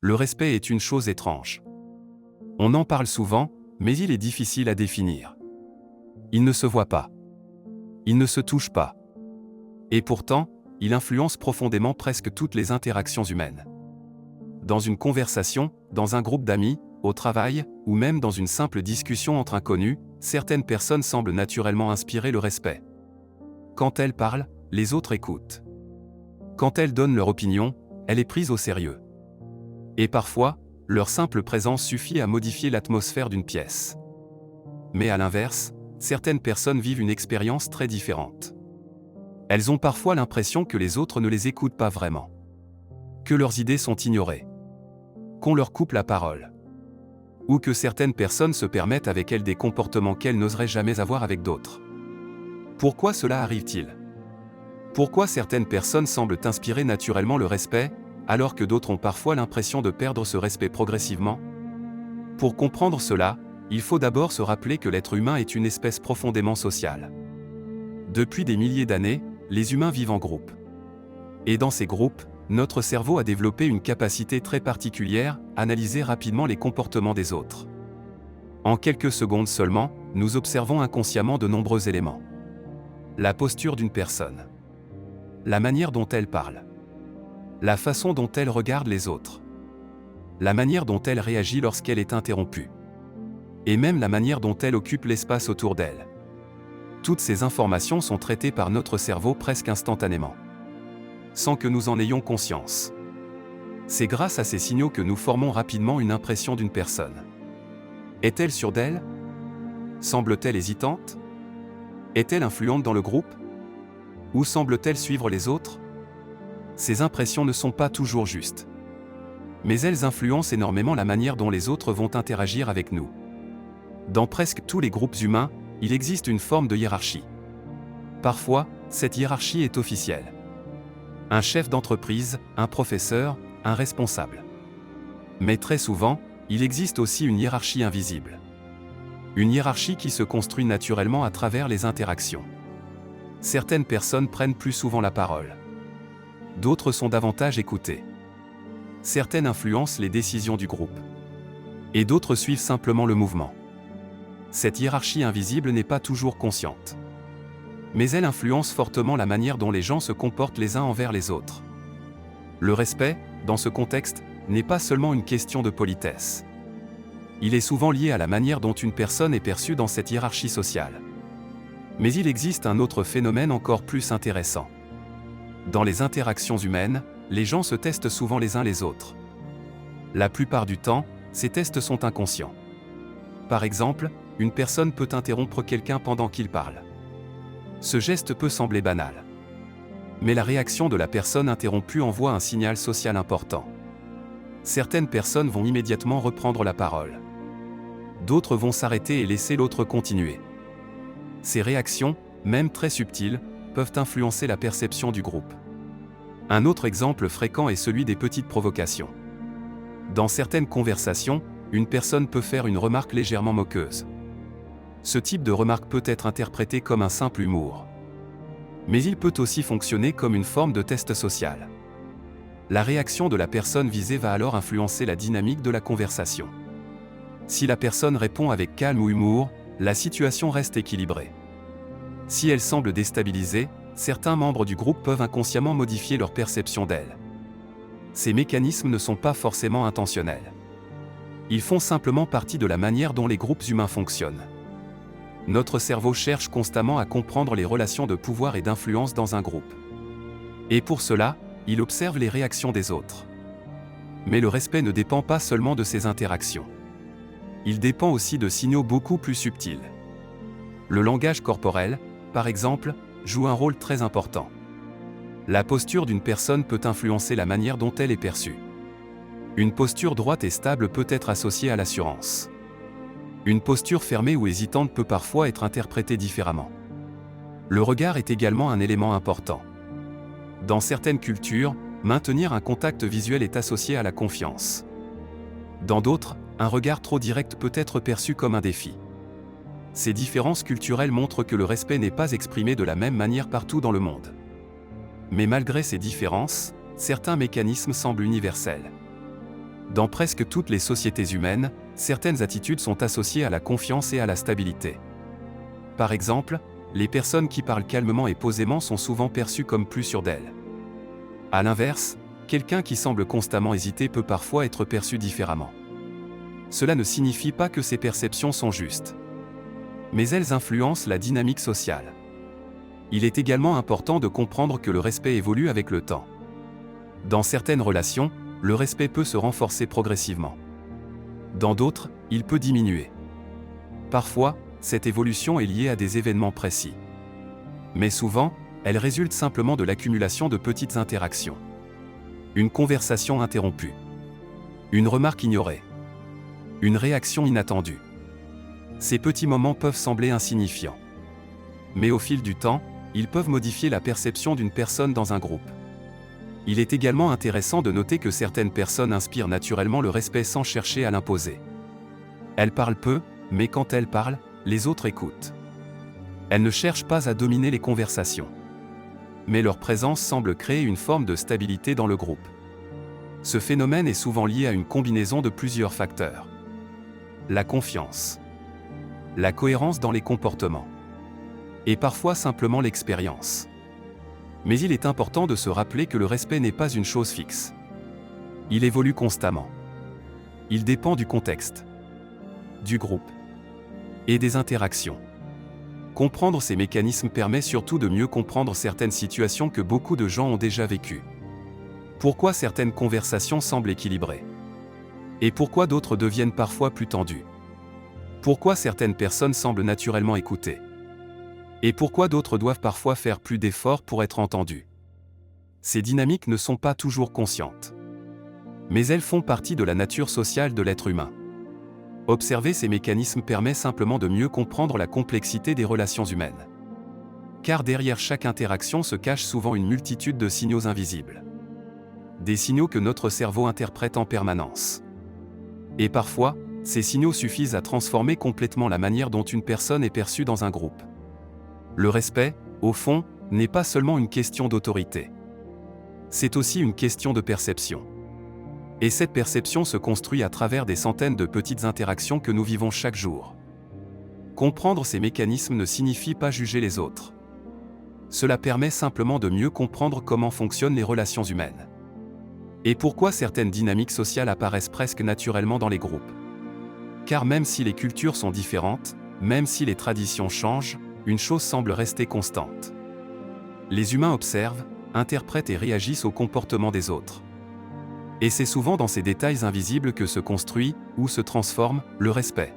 Le respect est une chose étrange. On en parle souvent, mais il est difficile à définir. Il ne se voit pas. Il ne se touche pas. Et pourtant, il influence profondément presque toutes les interactions humaines. Dans une conversation, dans un groupe d'amis, au travail, ou même dans une simple discussion entre inconnus, certaines personnes semblent naturellement inspirer le respect. Quand elles parlent, les autres écoutent. Quand elles donnent leur opinion, elle est prise au sérieux. Et parfois, leur simple présence suffit à modifier l'atmosphère d'une pièce. Mais à l'inverse, certaines personnes vivent une expérience très différente. Elles ont parfois l'impression que les autres ne les écoutent pas vraiment. Que leurs idées sont ignorées. Qu'on leur coupe la parole. Ou que certaines personnes se permettent avec elles des comportements qu'elles n'oseraient jamais avoir avec d'autres. Pourquoi cela arrive-t-il? Pourquoi certaines personnes semblent inspirer naturellement le respect, alors que d'autres ont parfois l'impression de perdre ce respect progressivement? Pour comprendre cela, il faut d'abord se rappeler que l'être humain est une espèce profondément sociale. Depuis des milliers d'années, les humains vivent en groupe. Et dans ces groupes, notre cerveau a développé une capacité très particulière, analyser rapidement les comportements des autres. En quelques secondes seulement, nous observons inconsciemment de nombreux éléments. La posture d'une personne. La manière dont elle parle. La façon dont elle regarde les autres. La manière dont elle réagit lorsqu'elle est interrompue. Et même la manière dont elle occupe l'espace autour d'elle. Toutes ces informations sont traitées par notre cerveau presque instantanément. Sans que nous en ayons conscience. C'est grâce à ces signaux que nous formons rapidement une impression d'une personne. Est-elle sûre d'elle? Semble-t-elle hésitante? Est-elle influente dans le groupe? Ou semble-t-elle suivre les autres? Ces impressions ne sont pas toujours justes. Mais elles influencent énormément la manière dont les autres vont interagir avec nous. Dans presque tous les groupes humains, il existe une forme de hiérarchie. Parfois, cette hiérarchie est officielle. Un chef d'entreprise, un professeur, un responsable. Mais très souvent, il existe aussi une hiérarchie invisible. Une hiérarchie qui se construit naturellement à travers les interactions. Certaines personnes prennent plus souvent la parole. D'autres sont davantage écoutées. Certaines influencent les décisions du groupe. Et d'autres suivent simplement le mouvement. Cette hiérarchie invisible n'est pas toujours consciente. Mais elle influence fortement la manière dont les gens se comportent les uns envers les autres. Le respect, dans ce contexte, n'est pas seulement une question de politesse. Il est souvent lié à la manière dont une personne est perçue dans cette hiérarchie sociale. Mais il existe un autre phénomène encore plus intéressant. Dans les interactions humaines, les gens se testent souvent les uns les autres. La plupart du temps, ces tests sont inconscients. Par exemple, une personne peut interrompre quelqu'un pendant qu'il parle. Ce geste peut sembler banal. Mais la réaction de la personne interrompue envoie un signal social important. Certaines personnes vont immédiatement reprendre la parole. D'autres vont s'arrêter et laisser l'autre continuer. Ces réactions, même très subtiles, peuvent influencer la perception du groupe. Un autre exemple fréquent est celui des petites provocations. Dans certaines conversations, une personne peut faire une remarque légèrement moqueuse. Ce type de remarque peut être interprété comme un simple humour. Mais il peut aussi fonctionner comme une forme de test social. La réaction de la personne visée va alors influencer la dynamique de la conversation. Si la personne répond avec calme ou humour, la situation reste équilibrée. Si elle semble déstabilisée, certains membres du groupe peuvent inconsciemment modifier leur perception d'elle. Ces mécanismes ne sont pas forcément intentionnels. Ils font simplement partie de la manière dont les groupes humains fonctionnent. Notre cerveau cherche constamment à comprendre les relations de pouvoir et d'influence dans un groupe. Et pour cela, il observe les réactions des autres. Mais le respect ne dépend pas seulement de ces interactions. Il dépend aussi de signaux beaucoup plus subtils. Le langage corporel, par exemple, joue un rôle très important. La posture d'une personne peut influencer la manière dont elle est perçue. Une posture droite et stable peut être associée à l'assurance. Une posture fermée ou hésitante peut parfois être interprétée différemment. Le regard est également un élément important. Dans certaines cultures, maintenir un contact visuel est associé à la confiance. Dans d'autres, un regard trop direct peut être perçu comme un défi. Ces différences culturelles montrent que le respect n'est pas exprimé de la même manière partout dans le monde. Mais malgré ces différences, certains mécanismes semblent universels. Dans presque toutes les sociétés humaines, certaines attitudes sont associées à la confiance et à la stabilité. Par exemple, les personnes qui parlent calmement et posément sont souvent perçues comme plus sûres d'elles. À l'inverse, quelqu'un qui semble constamment hésiter peut parfois être perçu différemment. Cela ne signifie pas que ces perceptions sont justes. Mais elles influencent la dynamique sociale. Il est également important de comprendre que le respect évolue avec le temps. Dans certaines relations, le respect peut se renforcer progressivement. Dans d'autres, il peut diminuer. Parfois, cette évolution est liée à des événements précis. Mais souvent, elle résulte simplement de l'accumulation de petites interactions. Une conversation interrompue. Une remarque ignorée. Une réaction inattendue. Ces petits moments peuvent sembler insignifiants. Mais au fil du temps, ils peuvent modifier la perception d'une personne dans un groupe. Il est également intéressant de noter que certaines personnes inspirent naturellement le respect sans chercher à l'imposer. Elles parlent peu, mais quand elles parlent, les autres écoutent. Elles ne cherchent pas à dominer les conversations. Mais leur présence semble créer une forme de stabilité dans le groupe. Ce phénomène est souvent lié à une combinaison de plusieurs facteurs. La confiance. La cohérence dans les comportements. Et parfois simplement l'expérience. Mais il est important de se rappeler que le respect n'est pas une chose fixe. Il évolue constamment. Il dépend du contexte, du groupe et des interactions. Comprendre ces mécanismes permet surtout de mieux comprendre certaines situations que beaucoup de gens ont déjà vécues. Pourquoi certaines conversations semblent équilibrées? Et pourquoi d'autres deviennent parfois plus tendues? Pourquoi certaines personnes semblent naturellement écoutées? Et pourquoi d'autres doivent parfois faire plus d'efforts pour être entendues? Ces dynamiques ne sont pas toujours conscientes. Mais elles font partie de la nature sociale de l'être humain. Observer ces mécanismes permet simplement de mieux comprendre la complexité des relations humaines. Car derrière chaque interaction se cache souvent une multitude de signaux invisibles. Des signaux que notre cerveau interprète en permanence. Et parfois, ces signaux suffisent à transformer complètement la manière dont une personne est perçue dans un groupe. Le respect, au fond, n'est pas seulement une question d'autorité. C'est aussi une question de perception. Et cette perception se construit à travers des centaines de petites interactions que nous vivons chaque jour. Comprendre ces mécanismes ne signifie pas juger les autres. Cela permet simplement de mieux comprendre comment fonctionnent les relations humaines. Et pourquoi certaines dynamiques sociales apparaissent presque naturellement dans les groupes. Car même si les cultures sont différentes, même si les traditions changent, une chose semble rester constante. Les humains observent, interprètent et réagissent au comportement des autres. Et c'est souvent dans ces détails invisibles que se construit, ou se transforme, le respect.